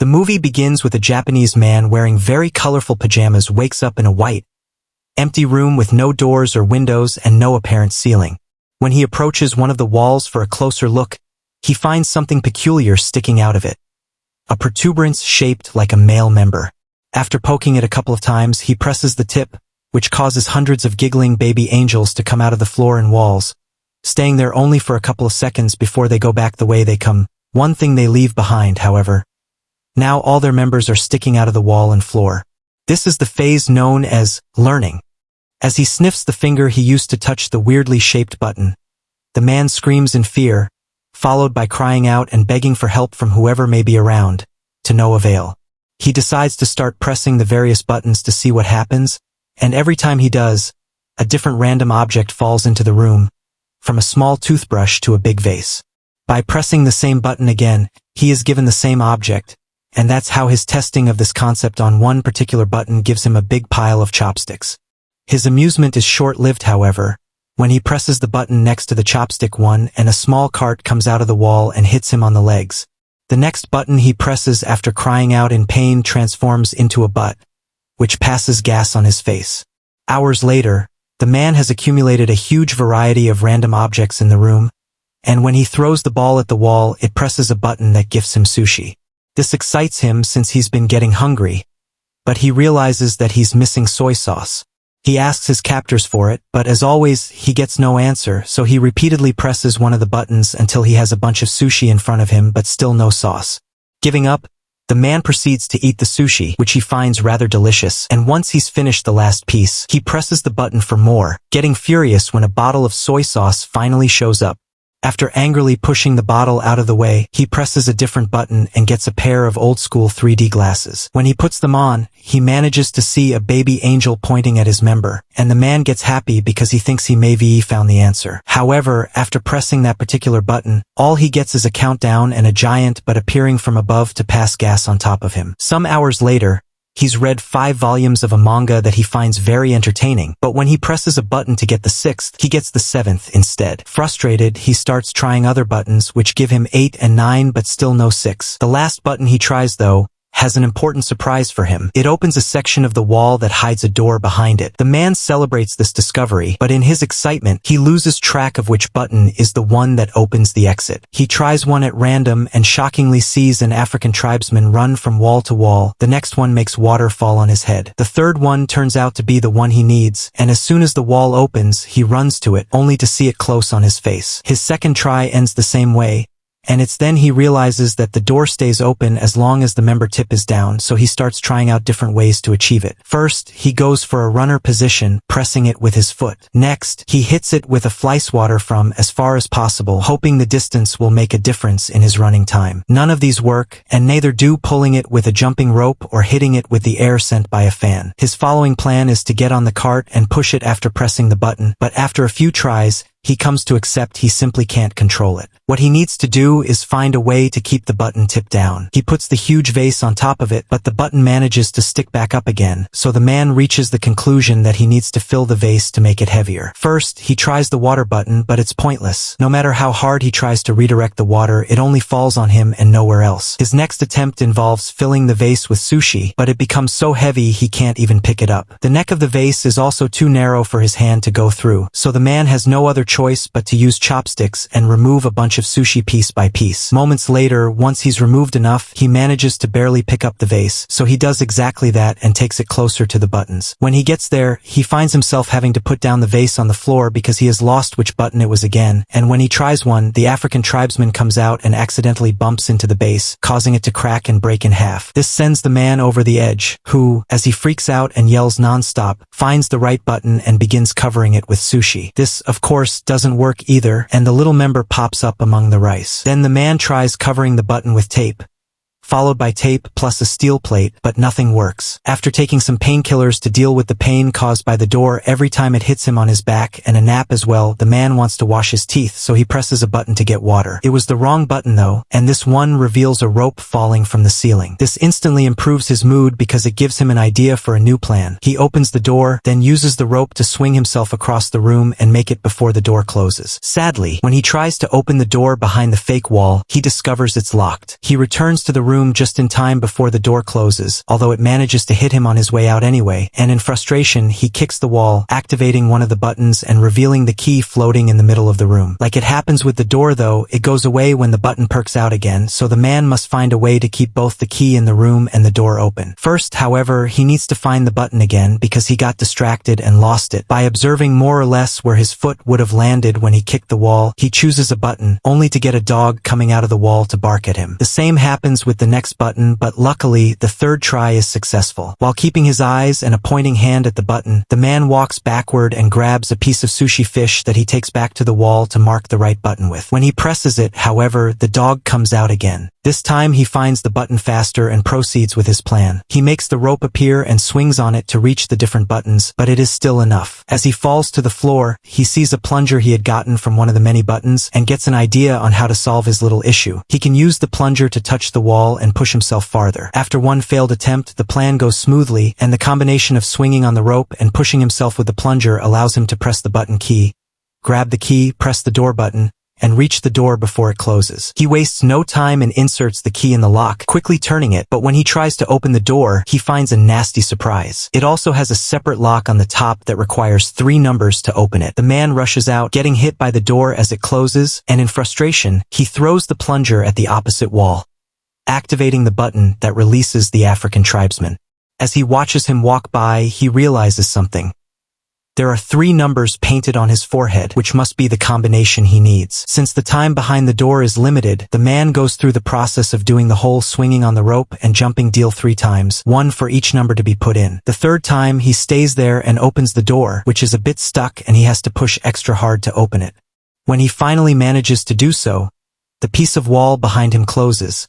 movie begins with a Japanese man wearing very colorful pajamas wakes up in a white, empty room with no doors or windows and no apparent ceiling. When he approaches one of the walls for a closer look, he finds something peculiar sticking out of it. A protuberance shaped like a male member. After poking it a couple of times, he presses the tip, which causes hundreds of giggling baby angels to come out of the floor and walls, staying there only for a couple of seconds before they go back the way they come. One thing they leave behind, however. Now all their members are sticking out of the wall and floor. This is the phase known as learning. As he sniffs the finger he used to touch the weirdly shaped button, the man screams in fear, followed by crying out and begging for help from whoever may be around, to no avail. He decides to start pressing the various buttons to see what happens, and every time he does, a different random object falls into the room, from a small toothbrush to a big vase. By pressing the same button again, he is given the same object, and that's how his testing of this concept on one particular button gives him a big pile of chopsticks. His amusement is short-lived, however, when he presses the button next to the chopstick one and a small cart comes out of the wall and hits him on the legs. The next button he presses after crying out in pain transforms into a butt, which passes gas on his face. Hours later, the man has accumulated a huge variety of random objects in the room, and when he throws the ball at the wall, it presses a button that gifts him sushi. This excites him since he's been getting hungry, but he realizes that he's missing soy sauce. He asks his captors for it, but as always, he gets no answer, so he repeatedly presses one of the buttons until he has a bunch of sushi in front of him but still no sauce. Giving up, the man proceeds to eat the sushi, which he finds rather delicious, and once he's finished the last piece, he presses the button for more, getting furious when a bottle of soy sauce finally shows up. After angrily pushing the bottle out of the way, he presses a different button and gets a pair of old-school 3D glasses. When he puts them on, he manages to see a baby angel pointing at his member, and the man gets happy because he thinks he maybe found the answer. However, after pressing that particular button, all he gets is a countdown and a giant butt appearing from above to pass gas on top of him. Some hours later, he's read 5 volumes of a manga that he finds very entertaining, but when he presses a button to get the 6th, he gets the 7th instead. Frustrated, he starts trying other buttons which give him 8 and 9 but still no 6. The last button he tries, though, has an important surprise for him. It opens a section of the wall that hides a door behind it. The man celebrates this discovery, but in his excitement, he loses track of which button is the one that opens the exit. He tries one at random and shockingly sees an African tribesman run from wall to wall. The next one makes water fall on his head. The third one turns out to be the one he needs, and as soon as the wall opens, he runs to it, only to see it close on his face. His second try ends the same way, and it's then he realizes that the door stays open as long as the member tip is down, so he starts trying out different ways to achieve it. First, he goes for a runner position, pressing it with his foot. Next, he hits it with a fly swatter from as far as possible, hoping the distance will make a difference in his running time. None of these work, and neither do pulling it with a jumping rope or hitting it with the air sent by a fan. His following plan is to get on the cart and push it after pressing the button, but after a few tries, he comes to accept he simply can't control it. What he needs to do is find a way to keep the button tipped down. He puts the huge vase on top of it, but the button manages to stick back up again, so the man reaches the conclusion that he needs to fill the vase to make it heavier. First, he tries the water button, but it's pointless. No matter how hard he tries to redirect the water, it only falls on him and nowhere else. His next attempt involves filling the vase with sushi, but it becomes so heavy he can't even pick it up. The neck of the vase is also too narrow for his hand to go through, so the man has no other choice but to use chopsticks and remove a bunch of sushi piece by piece. Moments later, once he's removed enough, he manages to barely pick up the vase, so he does exactly that and takes it closer to the buttons. When he gets there, he finds himself having to put down the vase on the floor because he has lost which button it was again, and when he tries one, the African tribesman comes out and accidentally bumps into the base, causing it to crack and break in half. This sends the man over the edge, who, as he freaks out and yells non-stop, finds the right button and begins covering it with sushi. This, of course, doesn't work either, and the little member pops up among the rice. Then the man tries covering the button with tape, followed by tape plus a steel plate, but nothing works. After taking some painkillers to deal with the pain caused by the door every time it hits him on his back and a nap as well, the man wants to wash his teeth, so he presses a button to get water. It was the wrong button though, and this one reveals a rope falling from the ceiling. This instantly improves his mood because it gives him an idea for a new plan. He opens the door, then uses the rope to swing himself across the room and make it before the door closes. Sadly, when he tries to open the door behind the fake wall, he discovers it's locked. He returns to the room room just in time before the door closes, although it manages to hit him on his way out anyway, and in frustration, he kicks the wall, activating one of the buttons and revealing the key floating in the middle of the room. Like it happens with the door though, it goes away when the button perks out again, so the man must find a way to keep both the key in the room and the door open. First, however, he needs to find the button again because he got distracted and lost it. By observing more or less where his foot would have landed when he kicked the wall, he chooses a button, only to get a dog coming out of the wall to bark at him. The same happens with the next button, but luckily, the third try is successful. While keeping his eyes and a pointing hand at the button, the man walks backward and grabs a piece of sushi fish that he takes back to the wall to mark the right button with. When he presses it, however, the dog comes out again. This time he finds the button faster and proceeds with his plan. He makes the rope appear and swings on it to reach the different buttons, but it is still enough. As he falls to the floor, he sees a plunger he had gotten from one of the many buttons and gets an idea on how to solve his little issue. He can use the plunger to touch the wall and push himself farther. After one failed attempt, the plan goes smoothly, and the combination of swinging on the rope and pushing himself with the plunger allows him to press the button key, grab the key, press the door button, and reach the door before it closes. He wastes no time and inserts the key in the lock, quickly turning it, but when he tries to open the door, he finds a nasty surprise. It also has a separate lock on the top that requires 3 numbers to open it. The man rushes out, getting hit by the door as it closes, and in frustration, he throws the plunger at the opposite wall, activating the button that releases the African tribesman. As he watches him walk by, he realizes something. There are 3 numbers painted on his forehead, which must be the combination he needs. Since the time behind the door is limited, the man goes through the process of doing the whole swinging on the rope and jumping deal 3 times, 1 for each number to be put in. The 3rd time, he stays there and opens the door, which is a bit stuck and he has to push extra hard to open it. When he finally manages to do so, the piece of wall behind him closes,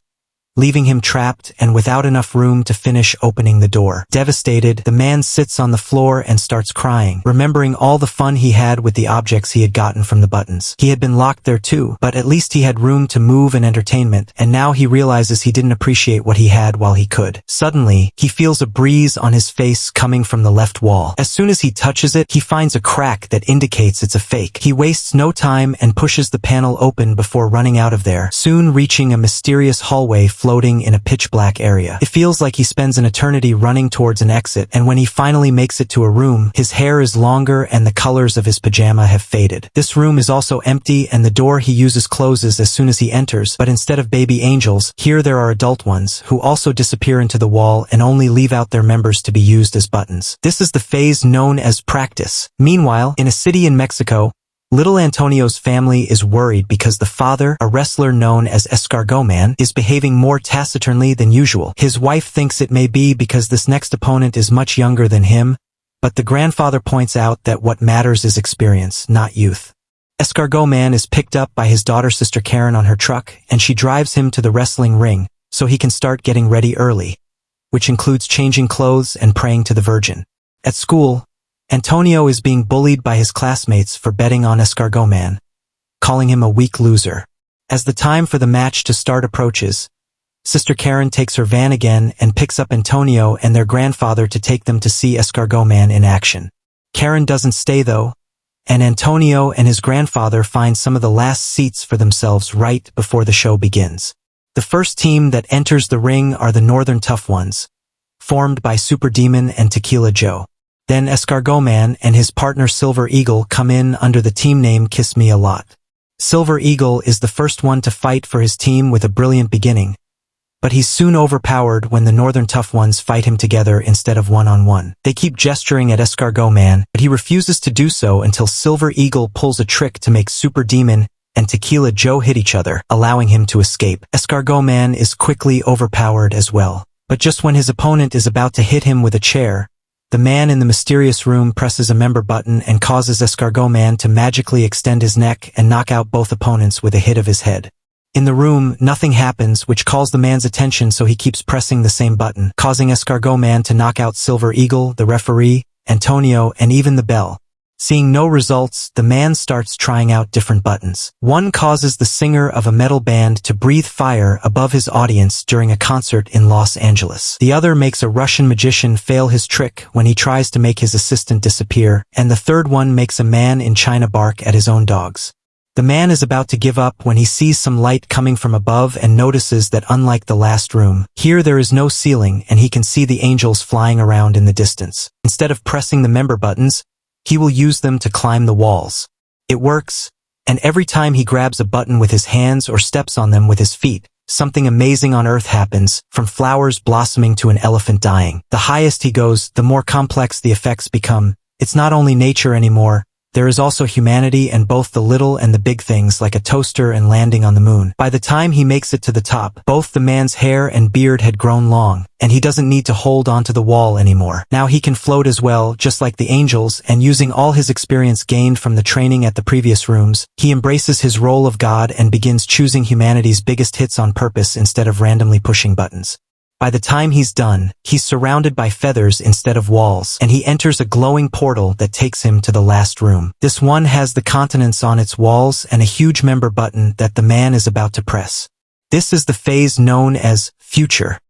leaving him trapped and without enough room to finish opening the door. Devastated, the man sits on the floor and starts crying, remembering all the fun he had with the objects he had gotten from the buttons. He had been locked there too, but at least he had room to move and entertainment, and now he realizes he didn't appreciate what he had while he could. Suddenly, he feels a breeze on his face coming from the left wall. As soon as he touches it, he finds a crack that indicates it's a fake. He wastes no time and pushes the panel open before running out of there, soon reaching a mysterious hallway floating in a pitch-black area. It feels like he spends an eternity running towards an exit, and when he finally makes it to a room, his hair is longer and the colors of his pajama have faded. This room is also empty and the door he uses closes as soon as he enters, but instead of baby angels, here there are adult ones, who also disappear into the wall and only leave out their members to be used as buttons. This is the phase known as practice. Meanwhile, in a city in Mexico, little Antonio's family is worried because the father, a wrestler known as Escargot Man, is behaving more taciturnly than usual. His wife thinks it may be because this next opponent is much younger than him, but the grandfather points out that what matters is experience, not youth. Escargot Man is picked up by his daughter Sister Karen on her truck, and she drives him to the wrestling ring so he can start getting ready early, which includes changing clothes and praying to the Virgin. At school, Antonio is being bullied by his classmates for betting on Escargot Man, calling him a weak loser. As the time for the match to start approaches, Sister Karen takes her van again and picks up Antonio and their grandfather to take them to see Escargot Man in action. Karen doesn't stay though, and Antonio and his grandfather find some of the last seats for themselves right before the show begins. The first team that enters the ring are the Northern Tough Ones, formed by Super Demon and Tequila Joe. Then Escargot Man and his partner Silver Eagle come in under the team name Kiss Me a Lot. Silver Eagle is the first one to fight for his team with a brilliant beginning, but he's soon overpowered when the Northern Tough Ones fight him together instead of one-on-one. They keep gesturing at Escargot Man, but he refuses to do so until Silver Eagle pulls a trick to make Super Demon and Tequila Joe hit each other, allowing him to escape. Escargot Man is quickly overpowered as well, but just when his opponent is about to hit him with a chair, the man in the mysterious room presses a member button and causes Escargot Man to magically extend his neck and knock out both opponents with a hit of his head. In the room, nothing happens, which calls the man's attention, so he keeps pressing the same button, causing Escargot Man to knock out Silver Eagle, the referee, Antonio, and even the bell. Seeing no results, the man starts trying out different buttons. One causes the singer of a metal band to breathe fire above his audience during a concert in Los Angeles. The other makes a Russian magician fail his trick when he tries to make his assistant disappear, and the third one makes a man in China bark at his own dogs. The man is about to give up when he sees some light coming from above and notices that unlike the last room, here there is no ceiling and he can see the angels flying around in the distance. Instead of pressing the member buttons, he will use them to climb the walls. It works, and every time he grabs a button with his hands or steps on them with his feet, something amazing on earth happens, from flowers blossoming to an elephant dying. The highest he goes, the more complex the effects become. It's not only nature anymore, there is also humanity and both the little and the big things like a toaster and landing on the moon. By the time he makes it to the top, both the man's hair and beard had grown long, and he doesn't need to hold onto the wall anymore. Now he can float as well, just like the angels, and using all his experience gained from the training at the previous rooms, he embraces his role of God and begins choosing humanity's biggest hits on purpose instead of randomly pushing buttons. By the time he's done, he's surrounded by feathers instead of walls, and he enters a glowing portal that takes him to the last room. This one has the continents on its walls and a huge member button that the man is about to press. This is the phase known as future.